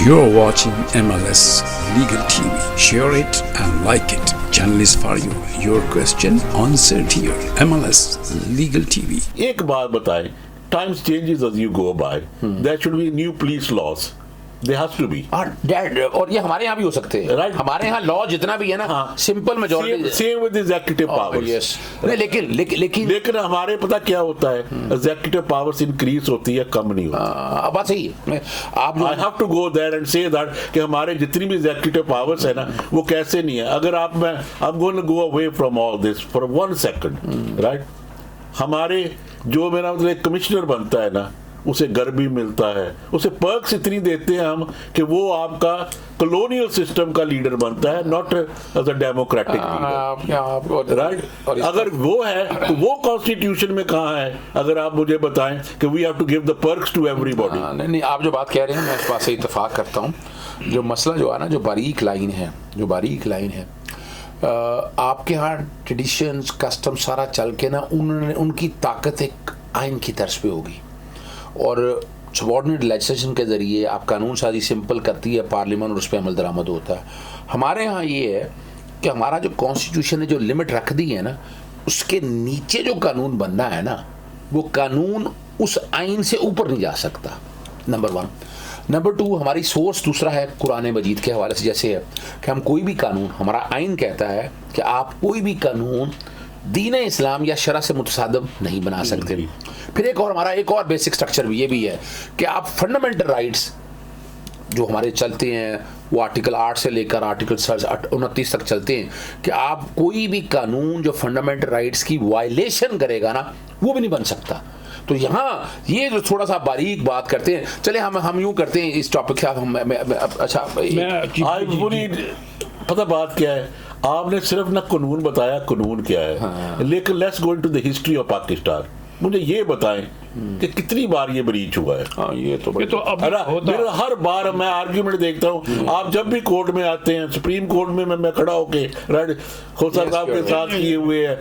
You're watching MLS Legal TV. Share it and like it. Channel is for you. Your question answered here. MLS Legal TV. एक बात बताएं, times changes as you go by. There should be new police laws. There has to be. और ये हमारे यहाँ भी हो सकते हैं, Right. हमारे यहाँ लॉ जितना भी है ना, simple majority Same with executive powers. Yes नहीं, लेकिन लेकिन हमारे पता क्या होता है, executive powers increase होती है, कम नहीं होती. बात सही है। आप जो I have to go there and say that कि हमारे जितनी भी executive powers है ना, वो कैसे नहीं है. अगर I'm going to go away from all this for 1 second, right? हमारे जो मेरा मतलब कमिश्नर बनता है ना, उसे घर भी मिलता है, उसे पर्क्स इतनी देते हैं हम कि वो आपका कॉलोनियल सिस्टम का लीडर बनता है, not as a democratic leader, right? अगर वो है तो वो कॉन्स्टिट्यूशन में कहाँ है? अगर आप मुझे बताएं कि we have to give the perks to everybody. नहीं, आप जो बात कह रहे हैं मैं इस बात से इत्तेफाक करता हूँ. जो मसला जो है ना, जो बारीक लाइन है, आपके यहाँ ट्रेडिशंस कस्टम सारा चल के ना, उनकी ताकत एक आइन की तर्ज पे होगी और सबॉर्डिनेट लेजिस्लेशन के ज़रिए आप कानून साजी सिंपल करती है पार्लियामेंट और उस पर अमल दरामद होता है. हमारे यहाँ ये है कि हमारा जो कॉन्स्टिट्यूशन ने जो लिमिट रख दी है ना, उसके नीचे जो कानून बनना है ना, वो कानून उस आइन से ऊपर नहीं जा सकता. नंबर 1. नंबर 2, हमारी सोर्स दूसरा है कुरान मजीद के हवाले से, जैसे है कि हम कोई भी कानून, हमारा आइन कहता है कि आप कोई भी कानून दीन इस्लाम या शरा से मुतसादम नहीं बना सकते. फिर हमारा एक और बेसिक स्ट्रक्चर भी ये भी है कि आप फंडामेंटल राइट्स जो हमारे चलते हैं, वो आर्टिकल 8 से लेकर आर्टिकल 29 तक चलते हैं कि आप कोई भी कानून जो फंडामेंटल राइट्स की वायलेशन करेगा ना, वो भी नहीं बन सकता. तो यहाँ ये जो थोड़ा सा बारीक बात करते हैं, चले हम यूं करते हैं इस टॉपिक के साथ. अच्छा, पता बात क्या है, आपने सिर्फ ना कानून बताया, कानून क्या है. हाँ. लेकिन let's go into the history of Pakistan. मुझे ये बताएं कि कितनी बार ये ब्रीच हुआ है. ये तो मेरा हर बार मैं आर्ग्यूमेंट देखता हूँ. आप जब भी कोर्ट में आते हैं, सुप्रीम कोर्ट में मैं खड़ा होके राइट खोसा साहब के साथ किए हुए हैं,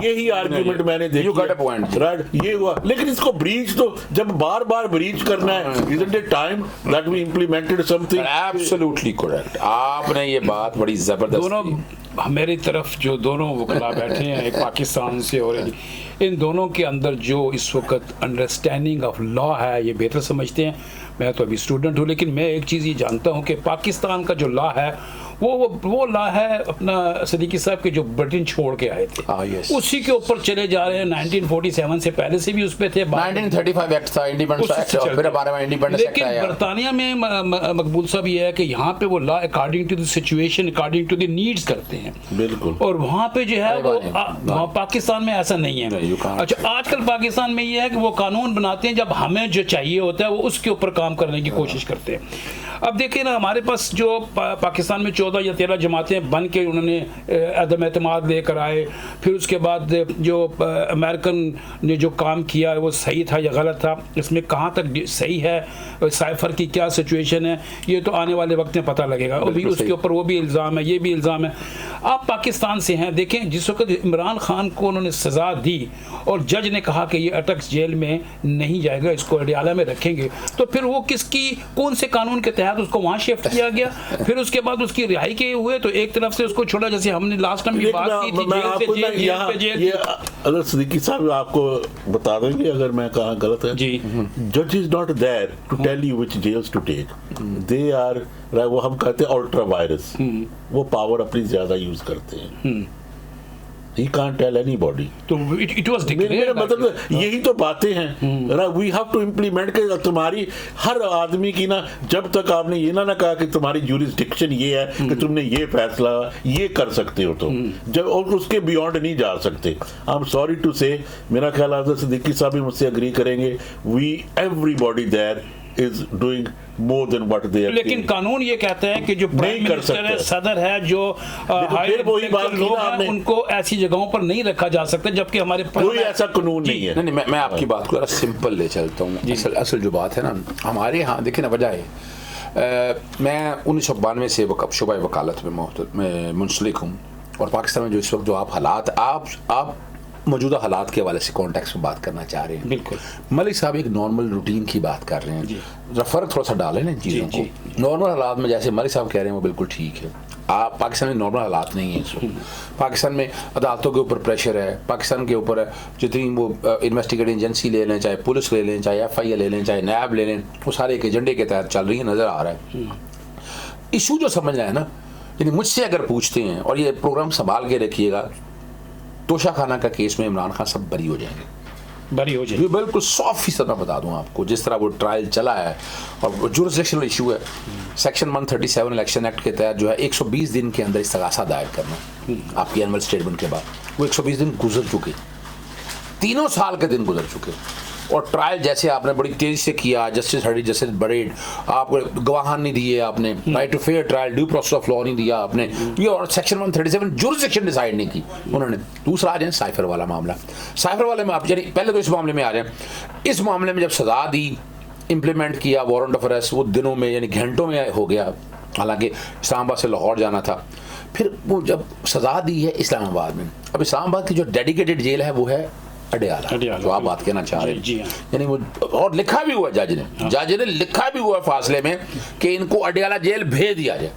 यही आर्ग्यूमेंट मैंने देखा, राइट? ये हुआ. लेकिन इसको ब्रीच तो जब बार बार ब्रीच करना है, isn't it time that we implemented something? Absolutely correct. आपने ये बात बड़ी जबरदस्त. दोनों मेरी तरफ जो दोनों वकला बैठे हैं, एक पाकिस्तान से और इन दोनों के अंदर जो इस वक्त अंडरस्टैंडिंग ऑफ लॉ है, ये बेहतर समझते हैं. मैं तो अभी स्टूडेंट हूँ, लेकिन मैं एक चीज़ ये जानता हूँ कि पाकिस्तान का जो लॉ है वो लॉ है अपना सदीकी साहब के जो ब्रिटेन छोड़ के आए थे, उसी के ऊपर चले जा रहे हैं. 1947 से पहले से भी उस पे थे. 1935 एक्ट था, इंडिपेंडेंस एक्ट, और फिर 12वां इंडिपेंडेंस एक्ट आया. लेकिन बरतानिया में मकबूल साहब ये है कि यहाँ पे वो law according to the situation, according to the needs करते हैं. बिल्कुल. और वहाँ पे जो है वो पाकिस्तान में ऐसा नहीं है. अच्छा, आजकल पाकिस्तान में ये है कि वो कानून बनाते हैं जब हमें जो चाहिए होता है, वो उसके ऊपर काम करने की कोशिश करते हैं. अब देखिए ना, हमारे पास जो पाकिस्तान में 14 या 13 जमातें बन के उन्होंने अदम एतमाद लेकर आए. फिर उसके बाद जो अमेरिकन ने जो काम किया वो सही था या गलत था, इसमें कहाँ तक सही है, साइफर की क्या सिचुएशन है, ये तो आने वाले वक्त में पता लगेगा. अभी उसके ऊपर वो भी इल्ज़ाम है, ये भी इल्ज़ाम है. आप पाकिस्तान से हैं, देखें जिस वक्त इमरान खान को उन्होंने सज़ा दी और जज ने कहा कि ये अटक जेल में नहीं जाएगा, इसको अडियाला में रखेंगे, तो फिर वो कौन से कानून के तहत उसको वहां शिफ्ट किया गया? फिर उसके बाद उसकी रिहाई के हुए तो एक तरफ से उसको छोड़ा, जैसे हमने लास्ट टाइम की बात की थी, जेल. अगर सदीकी साहब आपको बता देंगे अगर मैं कहाँ गलत है जी. जज is not there to tell you which jails to take. They are, वो हम कहते हैं अल्ट्रा वायरस, वो पावर अपनी ज्यादा यूज करते हैं. He can't tell anybody. तो it was declared. मतलब यही तो बातें हैं. We have to implement के तुम्हारी हर आदमी की ना, जब तक आपने ये ना कहा कि तुम्हारी jurisdiction ये है कि तुमने ये फैसला ये कर सकते हो, तो जब और उसके बियॉन्ड नहीं जा सकते. I'm sorry to say, मेरा ख्याल आता है सिद्दीकी साहब भी मुझसे अग्री करेंगे, everybody there is doing more than what they are. लेकिन कानून ये कहता है कि जो प्राइम मिनिस्टर है, सदर है, जो लोग हैं, उनको ऐसी जगहों पर नहीं रखा जा सकता, जबकि हमारे कोई ऐसा कानून नहीं है. नहीं, मैं आपकी बात को सिंपल ले चलता हूँ. असल जो बात है ना, हमारे यहाँ देखिए ना, वजह है मैं 1992 से शुबा वकालत में मुंसलिक हूँ, और पाकिस्तान में जो इस वक्त जो आप हालात आप मौजूदा हालात के हवाले से कॉन्टेक्स्ट में बात करना चाह रहे हैं। बिल्कुल। मलिक साहब एक नॉर्मल रूटीन की बात कर रहे हैं, फ़र्क थोड़ा सा डालें ना चीज़ों जी, को। नॉर्मल हालात में जैसे मलिक साहब कह रहे हैं वो बिल्कुल ठीक है। आप पाकिस्तान में नॉर्मल हालात नहीं है इस वक्त। पाकिस्तान में अदालतों के ऊपर प्रेशर है, पाकिस्तान के ऊपर जितनी वो इन्वेस्टिगेटिंग एजेंसी ले लें, चाहे पुलिस ले लें, चाहे FIA ले लें, चाहे नैब ले लें, वो सारे एक एजेंडे के तहत चल रही है, नज़र आ रहा है। इशू जो समझना है ना, यानी मुझसे अगर पूछते हैं, और ये प्रोग्राम संभाल के रखिएगा, तोशा खाना का केस में इमरान खान सब बरी हो जाएंगे, बरी हो जाए। ये बिल्कुल 100% मैं बता दूं आपको, जिस तरह वो ट्रायल चला है और जुरिसडिक्शनल इशू है। सेक्शन 137 इलेक्शन एक्ट के तहत जो है 120 दिन के अंदर इस्तगासा दायर करना आपकी एनुअल स्टेटमेंट के बाद, वो 120 दिन गुजर चुके, 3 साल के दिन गुजर चुके, और ट्रायल जैसे आपने बड़ी तेजी से किया, जस्टिस हडी, जस्टिस बरेड, आपको गवाहान नहीं दिए आपने, right to fair trial, due process of law नहीं दिया आपने, ये और सेक्शन 137 जुरिसडिक्शन डिसाइड नहीं की उन्होंने। दूसरा आ जाए साइफर वाला मामला। साइफर वाले में आप यानी पहले तो इस मामले में आ जाए, इस मामले में जब सजा दी, इम्प्लीमेंट किया वारंट ऑफ अरेस्ट, वो दिनों में यानी घंटों में हो गया, हालांकि इस्लामाबाद से लाहौर जाना था। फिर वो जब सजा दी है इस्लामाबाद में, अब इस्लामाबाद की जो डेडिकेटेड जेल है वो है अडियाला, जो आप बात कहना चाह रहे हैं, यानी वो, और लिखा भी हुआ जज ने लिखा भी हुआ फासले में कि इनको अडियाला जेल भेज दिया जाए।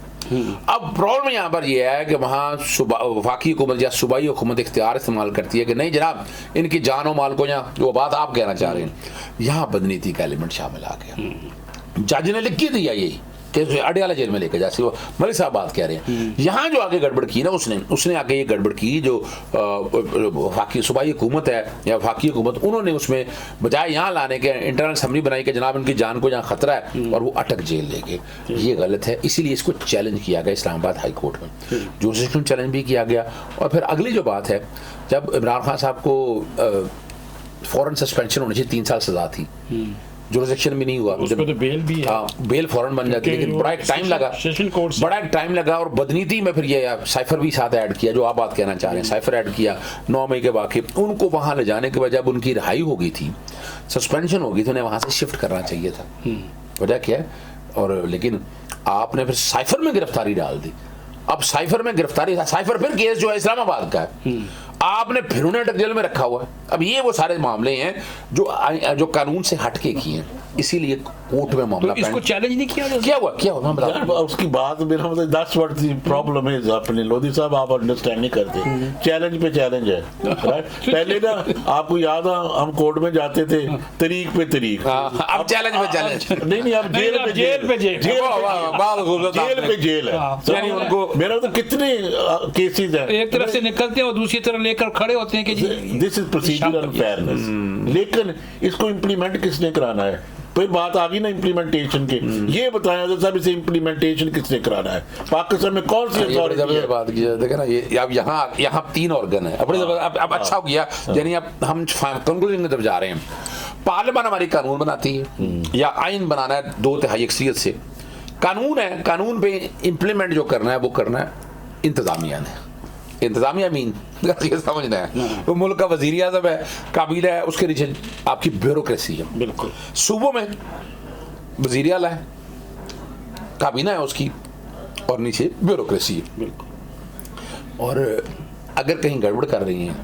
अब प्रॉब्लम यहाँ पर यह है कि वहाँ वफाकी हुकूमत या सूबाई हुकूमत इख्तियार इस्तेमाल करती है कि नहीं जनाब, इनकी जान और माल को, यहाँ जो बात आप कहना चाह रहे हैं, यहाँ बदनीति का एलिमेंट शामिल आ गया। जज ने लिख के दिया यही कि अडियाला जेल में लेकर जैसे वो मलिक साहब बात कह रहे हैं। यहाँ जो आगे गड़बड़ की ना, उसने आगे ये गड़बड़ की, जो वफाकी सूबाई हुकूमत है या वफाकी हुकूमत, उन्होंने उसमें बजाय यहाँ लाने के इंटरनल असम्बली बनाई कि जनाब इनकी जान को यहाँ खतरा है, और वो अटक जेल ले गए। ये गलत है, इसीलिए इसको चैलेंज किया गया इस्लामाबाद हाई कोर्ट में, जुरिसडिक्शन चैलेंज भी किया गया। और फिर अगली जो बात है, जब इमरान खान साहब को फौरन सस्पेंशन होनी चाहिए, 3 साल सजा थी, जुरिसडिक्शन भी नहीं हुआ, उसको तो बेल भी है। हाँ, बेल फौरन बन जाती है, लेकिन बड़ा एक टाइम लगा, और बदनीति में फिर ये साइफर भी साथ ऐड किया, जो आप बात कहना चाह रहे हैं, साइफर ऐड किया 9 मई के वाक़े। उनको वहाँ ले जाने के बाद जब उनकी रिहाई हो गई थी, सस्पेंशन हो गई थी, उन्हें वहाँ से शिफ्ट करना चाहिए था। वजह क्या है, और लेकिन आपने फिर साइफर में गिरफ्तारी डाल दी। अब साइफर में गिरफ्तारी, साइफर फिर केस जो है इस्लामाबाद का है, आपने फिर उन्हें अटक जेल में रखा हुआ है। अब ये वो सारे मामले हैं जो कानून से हटके किए हैं, इसीलिए कोर्ट में मामला, तो इसको चैलेंज नहीं किया क्या हुआ मैं बता दूं। उसकी बात मेरा मतलब that's what the problem is. अपने लोधी साहब आप अंडरस्टैंड नहीं करते, चैलेंज पे चैलेंज है, राइट। पहले ना आपको याद है हम कोर्ट में जाते थे तरीक पे तरीक, अब चैलेंज पे चैलेंज नहीं, अब जेल पे जेल है। यानी उनको मेरा तो कितने केसेस हैं, एक तरफ से निकलते हैं और दूसरी तरफ लेकर खड़े होते हैं कि दिस इज प्रोसीजरल फेयरनेस। लेकिन इसको इम्प्लीमेंट किसने कराना है? फिर बात आ गई ना इम्प्लीमेंटेशन के, ये बताया था साहब, इसे इम्प्लीमेंटेशन किसने कराना है? पाकिस्तान में कौन सी अथॉरिटी है? बात की देखे ना, ये अब यहाँ 3 ऑर्गन है। अब अच्छा हो गया, यानी अब हम कंक्लूजन की तरफ जा रहे हैं। पार्लियामेंट हमारी कानून बनाती है या आइन बनाना है 2/3 अक्सरियत से, कानून है, कानून पे इम्प्लीमेंट जो करना है वो करना है इंतजामिया ने। इंतजामिया मीन ये समझना है, वो मुल्क का वजीर आज़म है, काबिला है, उसके नीचे आपकी ब्यूरोक्रेसी है। बिल्कुल, सूबों में वजीर आला है, काबीना है उसकी, और नीचे ब्यूरोक्रेसी है। बिल्कुल। और अगर कहीं गड़बड़ कर रही हैं,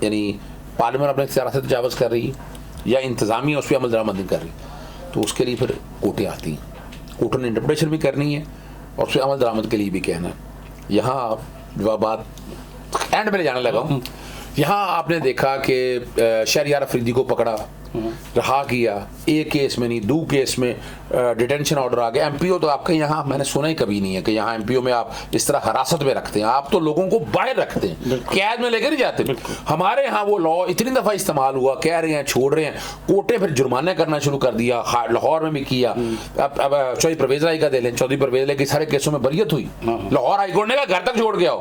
यानी पार्लियामेंट अपने इख्तियार से तजावज़ कर रही है या इंतजामिया उस पर अमल दरामद नहीं कर रही, तो उसके लिए फिर कोर्टें आती हैं, कोर्टों ने इंटरप्रिटेशन भी करनी है और उस पर अमल दरामद के लिए भी कहना है। यहाँ जो बात एंड में जाने लगा हूँ, यहाँ आपने देखा कि शहरियार अफरीदी को पकड़ा, रहा किया, एक केस में नहीं 2 केस में डिटेंशन ऑर्डर आ गया। एमपीओ तो आपके यहाँ मैंने सुना ही कभी नहीं है कि यहाँ एमपीओ में आप इस तरह हिरासत में रखते हैं, आप तो लोगों को बाहर रखते हैं, कैद में लेकर नहीं जाते। हमारे यहाँ वो लॉ इतनी दफ़ा इस्तेमाल हुआ, कह रहे हैं छोड़ रहे हैं, कोर्टें फिर जुर्माने करना शुरू कर दिया, लाहौर में भी किया। अब चौधरी परवेज राय का दे लें, चौधरी परवेज राय के सारे केसों में बरियत हुई, लाहौर हाईकोर्ट ने कहा घर तक छोड़ गया हो।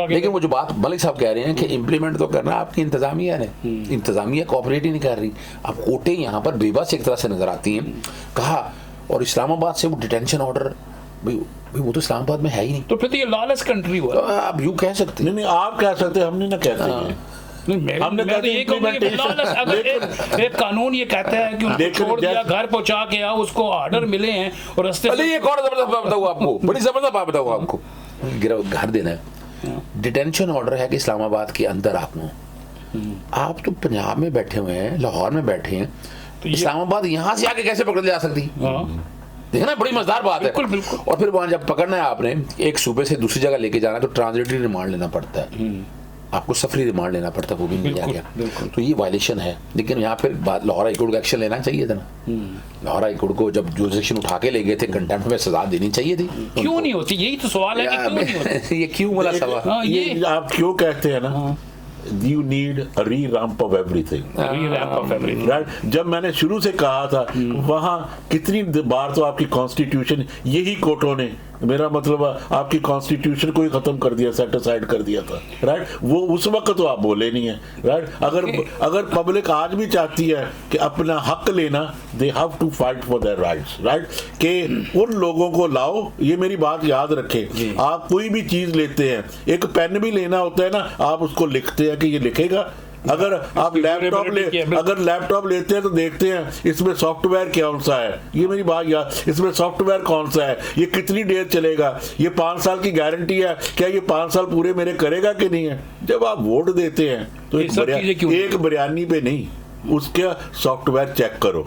लेकिन वो जो बात मलिक साहब कह रहे हैं कि इम्प्लीमेंट तो करना आपकी इंतजामिया ने, इंतजामिया कोऑपरेट ही नहीं कर रही। अब कोर्टें यहाँ पर बेबस एक तरह से नजर आती हैं, कहा। और इस्लामाबाद से वो डिटेंशन ऑर्डर, भाई वो तो इस्लामाबाद में है ही नहीं, तो फिर तो ये लॉलेस कंट्री हुआ। आप यूं कह सकते नहीं, आप कह सकते, हम नहीं ना कहते हैं। हमने तो ये अगर एक कानून ये कहता है कि छोड़ दिया, घर पहुंचा के आओ, उसको ऑर्डर मिले हैं और रास्ते ये और जबरदस्त बात बताऊं आपको, बड़ी जबरदस्त बात बताऊं आपको, घर देना है, डिटेंशन ऑर्डर है कि इस्लामाबाद के अंदर आपको आप तो पंजाब में बैठे हुए हैं, लाहौर में बैठे हैं, तो इस्लामाबाद यहाँ से आके कैसे पकड़ ले जा सकती? देखना बड़ी मजेदार बात है। बिल्कुल बिल्कुल। और फिर वहां जब पकड़ना है आपने, एक सूबे से दूसरी जगह लेके जाना है, तो ट्रांजिटरी रिमांड लेना पड़ता है, आपको सफरी रिमांड लेना पड़ता है, वो भी नहीं लिया गया। तो ये वायलेशन है। लेकिन यहाँ फिर लाहौर हाईकोर्ट को एक्शन लेना चाहिए था ना। लाहौर हाईकोर्ट को जब जुरिसडिक्शन उठा के ले गए थे, कंटेम्प्ट में सजा देनी चाहिए थी। क्यों नहीं होती? यही तो सवाल है कि क्यों नहीं होती? ये क्यों वाला सवाल? ये आप क्यों कहते हैं ना, you need a re-ramp of everything. Re-ramp of everything. Right? जब मैंने शुरू से कहा था, वहाँ कितनी बार तो आपकी कॉन्स्टिट्यूशन यही कोर्टों ने, मेरा मतलब आपकी कॉन्स्टिट्यूशन को ही खत्म कर दिया, सेट असाइड कर दिया था, राइट? वो उस वक्त तो आप बोले नहीं है, राइट? अगर पब्लिक आज भी चाहती है कि अपना हक लेना, they have to fight for their rights, right? कि उन लोगों को लाओ, ये मेरी बात याद रखें। आप कोई भी चीज लेते हैं, एक पेन भी लेना होता है ना, आप उसको लिखते हैं कि ये लिखेगा। अगर आप लैपटॉप लेते हैं तो देखते हैं इसमें सॉफ्टवेयर कौन सा है, ये मेरी बात याद, इसमें सॉफ्टवेयर कौन सा है, ये कितनी देर चलेगा, ये 5 साल की गारंटी है, क्या ये 5 साल पूरे मेरे करेगा कि नहीं है? जब आप वोट देते हैं तो एक बयानी पे नहीं, उसके सॉफ्टवेयर चेक करो,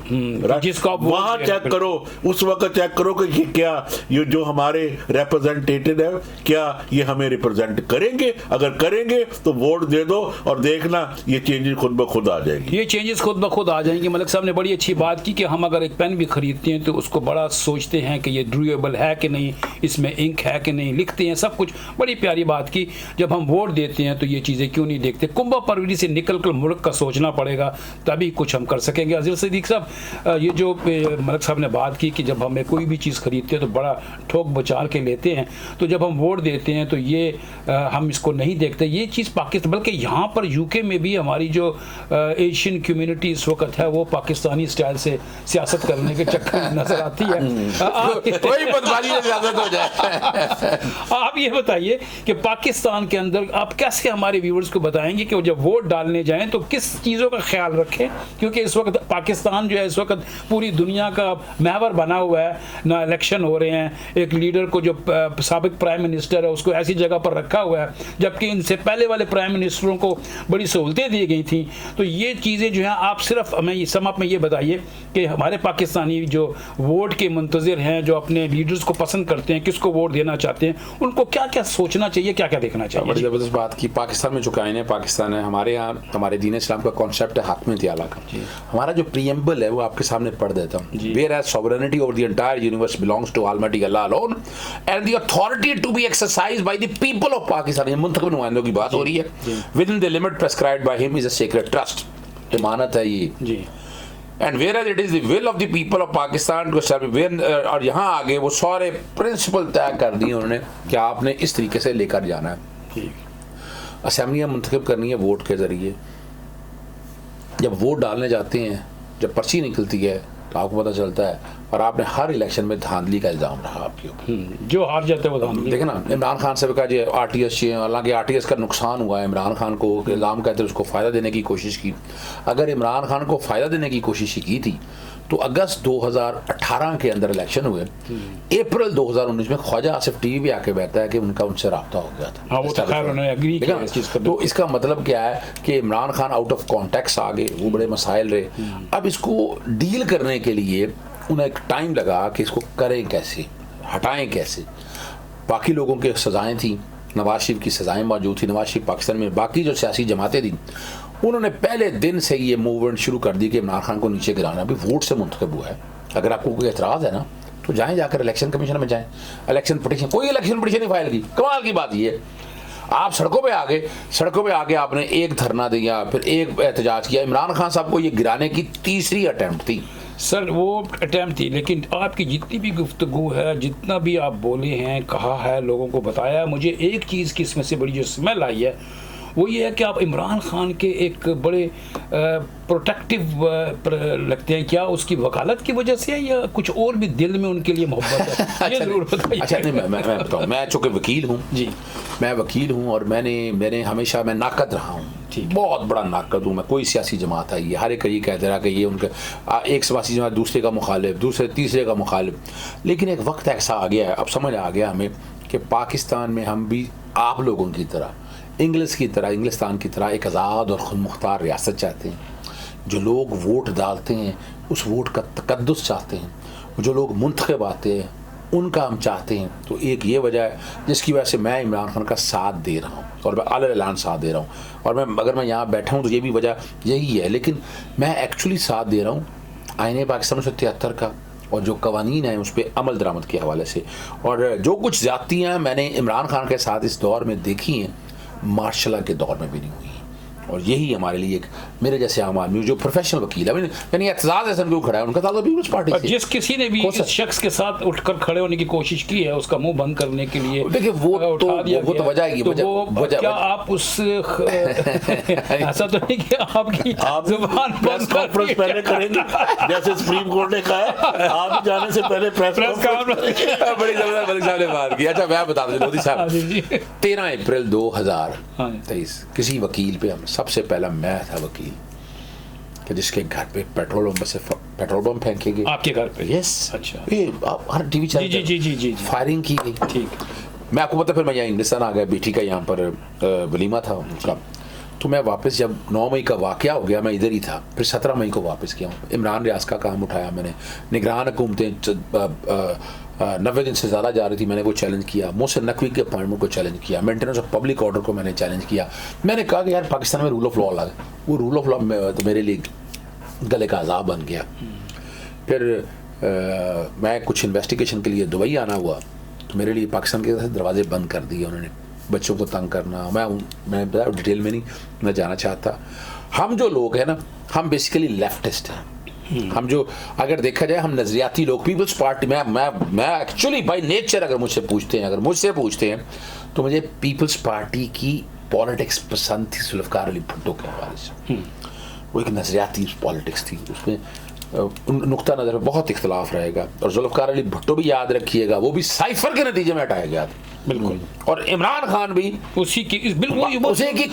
जिसको आप वहां चेक करो, उस वक्त चेक करो कि क्या ये जो हमारे रिप्रेजेंटेटिव है, क्या ये हमें रिप्रेजेंट करेंगे? अगर करेंगे तो वोट दे दो और देखना ये चेंजेस खुद ब खुद आ जाएंगी। ये चेंजेस खुद ब खुद आ जाएंगी। मलिक साहब ने बड़ी अच्छी बात की कि हम अगर एक पेन भी खरीदते हैं तो उसको बड़ा सोचते हैं कि ये ड्यूरेबल है कि नहीं, इसमें इंक है कि नहीं, लिखते हैं सब कुछ। बड़ी प्यारी बात की। जब हम वोट देते हैं तो ये चीज़ें क्यों नहीं देखते? कुंभा परवरी से निकल कर मुल्क का सोचना पड़ेगा, तभी कुछ हम कर सकेंगे। अज़ीर सिद्दीक साहब, ये जो मलिक साहब ने बात की कि जब हमें कोई भी चीज़ खरीदते हैं तो बड़ा ठोक बचाल के लेते हैं, तो जब हम वोट देते हैं तो ये हम इसको नहीं देखते। ये चीज़ पाकिस्तान, बल्कि यहाँ पर यूके में भी हमारी जो एशियन कम्युनिटी इस वक्त है वो पाकिस्तानी स्टाइल से सियासत करने के चक्कर में नजर आती है। कोई बदमाशी से सियासत हो जाए। आप ये बताइए कि पाकिस्तान के अंदर आप कैसे हमारे व्यूअर्स को बताएंगे कि जब वोट डालने जाएं तो किस चीज़ों का ख्याल रखें? क्योंकि इस वक्त पाकिस्तान जो है इस वक्त पूरी दुनिया का महवर बना हुआ है, ना इलेक्शन हो रहे हैं, एक लीडर को जो साबिक प्राइम मिनिस्टर है उसको ऐसी जगह पर रखा हुआ है, जबकि इनसे पहले वाले प्राइम मिनिस्टरों को बड़ी सहूलतें दी गई थी। तो ये चीज़ें जो हैं, आप सिर्फ हमें सम अप में ये बताइए कि हमारे पाकिस्तानी जो वोट के मुंतज़िर हैं, जो अपने लीडर्स को पसंद करते हैं, किसको वोट देना चाहते हैं, उनको क्या क्या सोचना चाहिए, क्या क्या देखना चाहिए? बड़ी ज़बरदस्त बात की। पाकिस्तान में जो कायन है, पाकिस्तान है, हमारे यहाँ हमारे दीन इस्लाम का कॉन्सेप्ट है हाकिमियत आला का। हमारा जो प्रीएम्बल है वो आपके सामने पढ़ देता हूँ। Whereas sovereignty over the entire universe belongs to Almighty Allah alone and the authority to be exercised by the people of Pakistan, ये मुंतखब नुमाइंदों की बात हो रही है, within the limit prescribed by him is a sacred trust, इमानत है ये जी। And whereas it is the will of the people of Pakistan to establish, और यहाँ आगे वो सारे प्रिंसिपल तय कर दिए उन्होंने कि आपने इस तरीके से लेकर जाना है। असेंबलियाँ मुंतखब करनी है वोट के ज़रिए। जब वोट डालने जाते हैं, जब पर्ची निकलती है तो आपको पता चलता है, और आपने हर इलेक्शन में धांधली का इल्ज़ाम रहा आपके ऊपर, जो हार जाते हैं वो धांधली। देखे ना, इमरान खान साहब का जो आरटीएस, हालांकि आरटीएस का नुकसान हुआ है, इमरान खान को इल्ज़ाम कहते हैं उसको फ़ायदा देने की कोशिश की। अगर इमरान खान को फ़ायदा देने की कोशिश की थी तो अगस्त 2018 के अंदर इलेक्शन हुए, अप्रैल 2019 में ख्वाजा आसिफ टीवी भी आके बैठता है कि उनका उनसे रब्ता हो गया था। हाँ, वो तो खैर उन्होंने एग्री किया इस चीज़ का। तो इसका मतलब क्या है कि Imran Khan out of context आ गए, वो बड़े मसाइल रहे। अब इसको डील करने के लिए उन्हें एक टाइम लगा कि इसको करें कैसे, हटाएं कैसे। बाकी लोगों के सज़ाएँ थी, नवाज शरीफ की सज़ाएँ मौजूद थी, नवाज शरीफ पाकिस्तान में, बाकी जो सियासी जमातें थी उन्होंने पहले दिन से ये मूवमेंट शुरू कर दी कि इमरान खान को नीचे गिराना। अभी वोट से मुंतखब हुआ है, अगर आपको कोई एतराज़ है ना तो जाएं, जाकर इलेक्शन कमीशन में जाएं, इलेक्शन पिटीशन, कोई इलेक्शन पिटीशन नहीं फाइल की। कमाल की बात ये, आप सड़कों पे आके आपने एक धरना दिया, फिर एक एहतजाज किया। इमरान खान साहब को ये गिराने की तीसरी अटैम्प्ट थी सर, वो अटैम्प्ट थी। लेकिन आपकी जितनी भी गुफ्तगू है, जितना भी आप बोले हैं, कहा है, लोगों को बताया, मुझे एक चीज़ की इसमें से बड़ी जो स्मेल आई है वो ये है कि आप इमरान खान के एक बड़े प्रोटेक्टिव लगते हैं। क्या उसकी वकालत की वजह से है या कुछ और भी दिल में उनके लिए मोहब्बत है? ये ज़रूर बताइए। अच्छा, नहीं, मैं बताऊँ, मैं चूँकि वकील हूँ जी, मैं वकील हूँ और मैंने हमेशा मैं नाकद रहा हूँ, बहुत बड़ा नाकद हूँ मैं। कोई सियासी जमात आई है, हर एक ये कहते रहा कि ये उनका एक सियासी जमात दूसरे का मुखालिफ, दूसरे तीसरे का मुखालिफ। लेकिन एक वक्त ऐसा आ गया है, अब समझ आ गया हमें कि पाकिस्तान में हम भी आप लोगों की तरह इंग्लिस्तान की तरह एक आज़ाद और खुद मुख्तार रियासत चाहते हैं। जो लोग वोट डालते हैं उस वोट का तकद्दुस चाहते हैं, जो लोग मुंतखब आते हैं उनका हम चाहते हैं। तो एक ये वजह है जिसकी वजह से मैं इमरान खान का साथ दे रहा हूँ और मैं आला-ऐलान साथ दे रहा हूँ। और अगर मैं यहाँ बैठा हूँ तो ये भी वजह यही है, लेकिन मैं एक्चुअली साथ दे रहा हूँ आईने पाकिस्तान 1973 का और जो कवानीन है उस पर अमल दरामद के हवाले से। और जो कुछ ज़्यादतियाँ मैंने इमरान खान के साथ इस दौर में देखी हैं, मार्शल के दौर में भी नहीं हुई। और यही हमारे लिए एक मेरे जैसे आम आदमी जो प्रोफेशनल वकील है, यानी एतजाज़ हसन क्यों खड़ा है, उनका ताल्लुक पीपल्स पार्टी से। जिस किसी ने भी इस शख्स के साथ उठकर खड़े होने की कोशिश की है उसका मुंह बंद करने के लिए, देखिए वो तो वजह है। तो क्या आप उस ऐसा तो नहीं कि आपकी जुबान प्रेस कॉन्फ्रेंस पहले करेंगे जैसे सुप्रीम कोर्ट ने कहा है, आप जाने से पहले प्रेस कॉन्फ्रेंस। बड़ी जबरदस्त मलिक साहब ने बात की। अच्छा मैं बता दूं लोधी साहब, 13 अप्रैल 2023 किसी वकील पे हम सबसे पहला मैं था वकील कि जिसके घर पे पेट्रोल पंप फेंके गए। आपके घर पे? यस। अच्छा। ये हर टीवी चैनल जी फायरिंग की गई। ठीक। मैं आपको पता, फिर मैं यहाँ इंग्लिस्तान आ गया, बेटी का यहाँ पर वलीमा था उनका। तो मैं वापस जब 9 मई का वाकया हो गया मैं इधर ही था, फिर 17 मई को वापस गया हूँ। इमरान रियाज का काम उठाया मैंने, निगरान हुकूमतें 90 दिन से ज़्यादा जा रही थी, मैंने वो चैलेंज किया। मोहसिन नकवी के अपॉइंटमेंट को चैलेंज किया, मेंटेनेंस ऑफ पब्लिक ऑर्डर को मैंने चैलेंज किया। मैंने कहा कि यार पाकिस्तान में रूल ऑफ लॉ लगा, वो रूल ऑफ लॉ तो मेरे लिए गले का अज़ाब बन गया। फिर मैं कुछ इन्वेस्टिगेशन के लिए दुबई आना हुआ, तो मेरे लिए पाकिस्तान के दरवाजे बंद कर दिए उन्होंने, बच्चों को तंग करना। मैं डिटेल में नहीं मैं जाना चाहता। हम जो लोग हैं ना, हम बेसिकली लेफ्टिस्ट हैं। हम जो अगर देखा जाए हम नजरियाती लोग, पीपल्स पार्टी मैं एक्चुअली बाय नेचर अगर मुझसे पूछते हैं तो मुझे पीपल्स पार्टी की पॉलिटिक्स पसंद थी जुल्फ़िकार अली भुट्टो के हवाले से। वो एक नजरियाती पॉलिटिक्स थी, उसमें नुक्ता नज़र में बहुत इख्तलाफ रहेगा। और जुल्फ़िकार अली भुट्टो भी याद रखिएगा, वो भी साइफर के नतीजे में हटाया गया था। बिल्कुल। और इमरान खान भी उसी की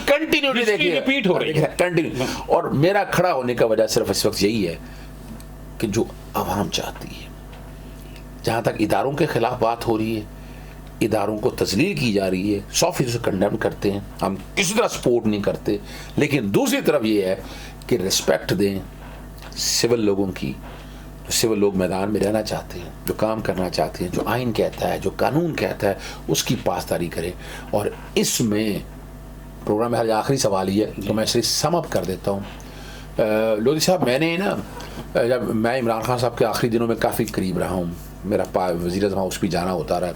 कंटिन्यूटी देखिए, रिपीट हो रही है कंटिन्यू। और मेरा खड़ा होने का वजह सिर्फ इस वक्त यही है कि जो आवाम चाहती है, जहाँ तक इदारों के खिलाफ बात हो रही है, इदारों को तस्लील की जा रही है, 100% कंडेम करते हैं, हम किसी तरह सपोर्ट नहीं करते। लेकिन दूसरी तरफ ये है कि रिस्पेक्ट दें सिविल लोगों की, सिविल लोग मैदान में रहना चाहते हैं, जो काम करना चाहते हैं, जो आइन कहता है, जो कानून कहता है, उसकी पासदारी करें। और इसमें प्रोग्राम में आखिरी सवाल ही है तो मैं इसे सम अप कर देता हूँ। लोधी साहब, मैंने ना जब मैं इमरान खान साहब के आखिरी दिनों में काफ़ी करीब रहा हूँ, मेरा वज़ीर-ए-आज़म हाउस भी जाना होता रहा,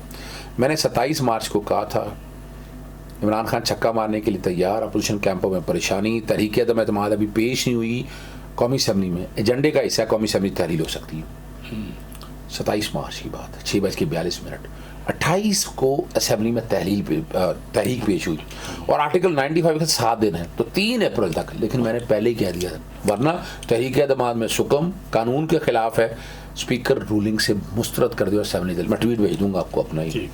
मैंने 27 मार्च को कहा था इमरान खान छक्का मारने के लिए तैयार, अपोजिशन कैंपों में परेशानी, तहरीक अदम एतमाद अभी पेश नहीं हुई, कौमी असम्बली में एजेंडे का हिस्सा कौमी असम्बली तहरील हो सकती है। 27 मार्च की बात है, 6:42। 28 को असम्बली में तहरीक पेश हुई और आर्टिकल 95 के 7 दिन है, तो 3 अप्रैल तक। लेकिन मैंने पहले ही कह दिया था, वरना तहरीक अदमात में सुकम कानून के खिलाफ है, स्पीकर रूलिंग से मुस्तरद कर दिया असम्बली दल। मैं ट्वीट भेज दूंगा आपको अपना ही।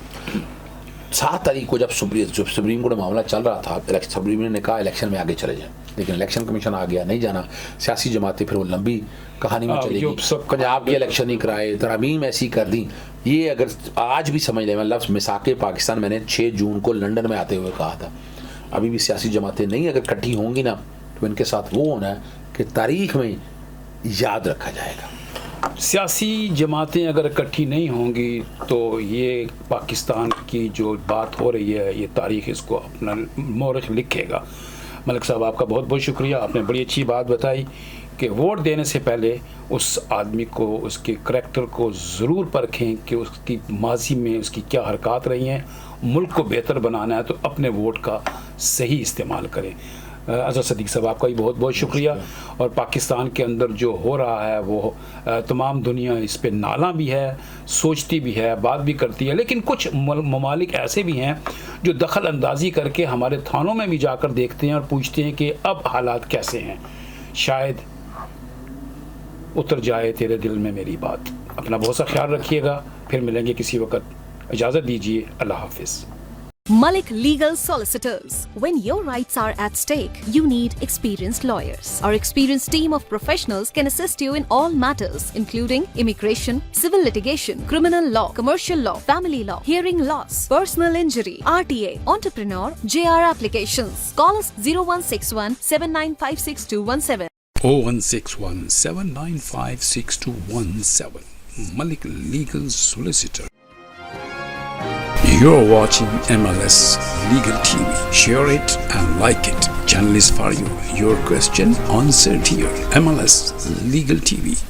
7 तारीख को जब सुप्रीम कोर्ट में मामला चल रहा था, सुप्रीम ने कहा इलेक्शन में आगे चले जाएं, लेकिन इलेक्शन कमीशन आ गया, नहीं जाना। सियासी जमातें फिर वो लंबी कहानी में चलेगी, पंजाब की इलेक्शन नहीं कराए, तरमीम ऐसी कर दी। ये अगर आज भी समझ लें, मैं लफ्ज़ मिसाके पाकिस्तान मैंने 6 जून को लंदन में आते हुए कहा था, अभी भी सियासी जमातें नहीं अगर इकट्ठी होंगी ना, तो इनके साथ वो होना है कि तारीख में याद रखा जाएगा। सियासी जमातें अगर इकट्ठी नहीं होंगी तो ये पाकिस्तान की जो बात हो रही है, ये तारीख़ इसको अपना मोहर लिखेगा। मलिक साहब, आपका बहुत बहुत शुक्रिया, आपने बड़ी अच्छी बात बताई कि वोट देने से पहले उस आदमी को, उसके करैक्टर को ज़रूर परखें कि उसकी माजी में उसकी क्या हरकत रही हैं। मुल्क को बेहतर बनाना है तो अपने वोट का सही इस्तेमाल करें। अज़हर सदीक़ साहब, आपका भी बहुत बहुत शुक्रिया। और पाकिस्तान के अंदर जो हो रहा है वो तमाम दुनिया इस पे नाला भी है, सोचती भी है, बात भी करती है, लेकिन कुछ ममालिक ऐसे भी हैं जो दखल अंदाज़ी करके हमारे थानों में भी जाकर देखते हैं और पूछते हैं कि अब हालात कैसे हैं। शायद उतर जाए तेरे दिल में मेरी बात। अपना बहुत सा ख्याल रखिएगा, फिर मिलेंगे किसी वक्त। इजाज़त दीजिए, अल्लाह हाफिज़। Malik Legal Solicitors. When your rights are at stake, you need experienced lawyers. Our experienced team of professionals can assist you in all matters, including immigration, civil litigation, criminal law, commercial law, family law, hearing loss, personal injury, RTA, entrepreneur, JR applications. Call us 0161 7956 0161 795 6217. Malik Legal Solicitor. You're watching MLS Legal TV. Share it and like it. Channel is for you. Your question answered here. MLS Legal TV.